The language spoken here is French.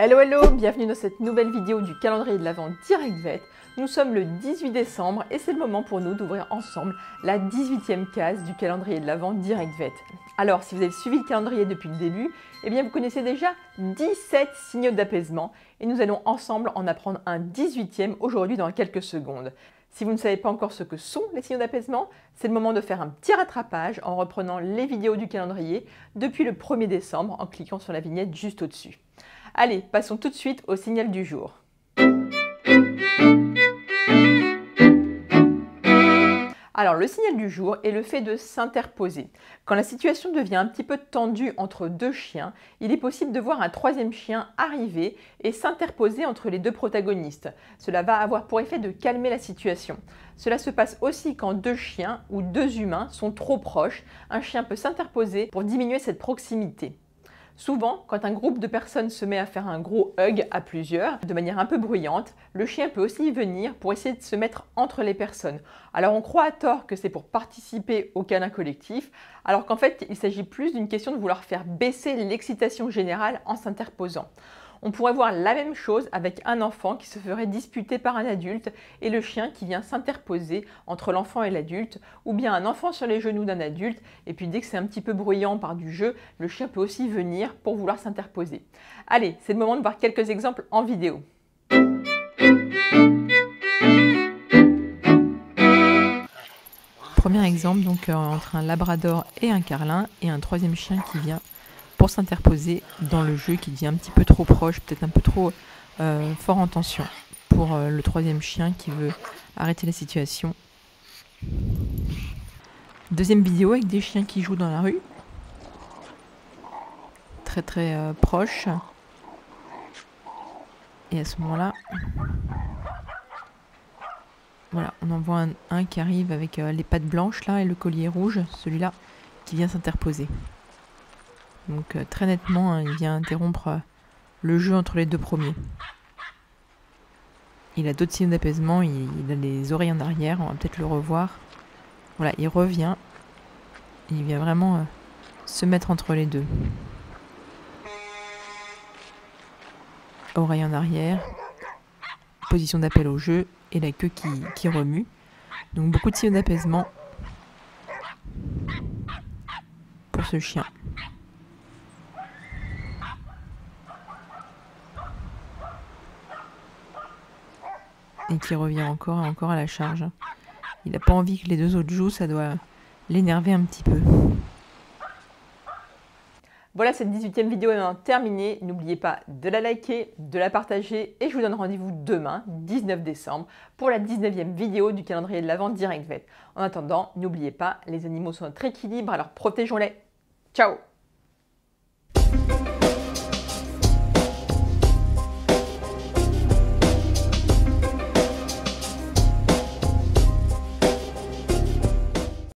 Hello hello, bienvenue dans cette nouvelle vidéo du calendrier de l'Avent Direct Vet. Nous sommes le 18 décembre et c'est le moment pour nous d'ouvrir ensemble la 18e case du calendrier de l'Avent Direct Vet. Alors si vous avez suivi le calendrier depuis le début, eh bien vous connaissez déjà 17 signaux d'apaisement et nous allons ensemble en apprendre un 18e aujourd'hui dans quelques secondes. Si vous ne savez pas encore ce que sont les signaux d'apaisement, c'est le moment de faire un petit rattrapage en reprenant les vidéos du calendrier depuis le 1er décembre en cliquant sur la vignette juste au-dessus. Allez, passons tout de suite au signal du jour. Alors, le signal du jour est le fait de s'interposer. Quand la situation devient un petit peu tendue entre deux chiens, il est possible de voir un troisième chien arriver et s'interposer entre les deux protagonistes. Cela va avoir pour effet de calmer la situation. Cela se passe aussi quand deux chiens ou deux humains sont trop proches. Un chien peut s'interposer pour diminuer cette proximité. Souvent, quand un groupe de personnes se met à faire un gros hug à plusieurs, de manière un peu bruyante, le chien peut aussi venir pour essayer de se mettre entre les personnes. Alors on croit à tort que c'est pour participer au câlin collectif, alors qu'en fait il s'agit plus d'une question de vouloir faire baisser l'excitation générale en s'interposant. On pourrait voir la même chose avec un enfant qui se ferait disputer par un adulte et le chien qui vient s'interposer entre l'enfant et l'adulte, ou bien un enfant sur les genoux d'un adulte, et puis dès que c'est un petit peu bruyant par du jeu, le chien peut aussi venir pour vouloir s'interposer. Allez, c'est le moment de voir quelques exemples en vidéo. Premier exemple donc entre un labrador et un carlin et un troisième chien qui vient pour s'interposer dans le jeu qui devient un petit peu trop proche, peut-être un peu trop fort en tension pour le troisième chien qui veut arrêter la situation. Deuxième vidéo avec des chiens qui jouent dans la rue, très proches. Et à ce moment-là, voilà, on en voit un qui arrive avec les pattes blanches là et le collier rouge, celui-là qui vient s'interposer. Donc très nettement, hein, il vient interrompre le jeu entre les deux premiers. Il a d'autres signaux d'apaisement, il a les oreilles en arrière, on va peut-être le revoir. Voilà, il revient, il vient vraiment se mettre entre les deux. Oreilles en arrière, position d'appel au jeu et la queue qui remue. Donc beaucoup de signaux d'apaisement pour ce chien. Et qui revient encore et encore à la charge. Il n'a pas envie que les deux autres jouent, ça doit l'énerver un petit peu. Voilà, cette 18e vidéo est maintenant terminée. N'oubliez pas de la liker, de la partager et je vous donne rendez-vous demain, 19 décembre, pour la 19e vidéo du calendrier de l'Avent Direct Vet. En attendant, n'oubliez pas, les animaux sont notre équilibre, alors protégeons-les. Ciao!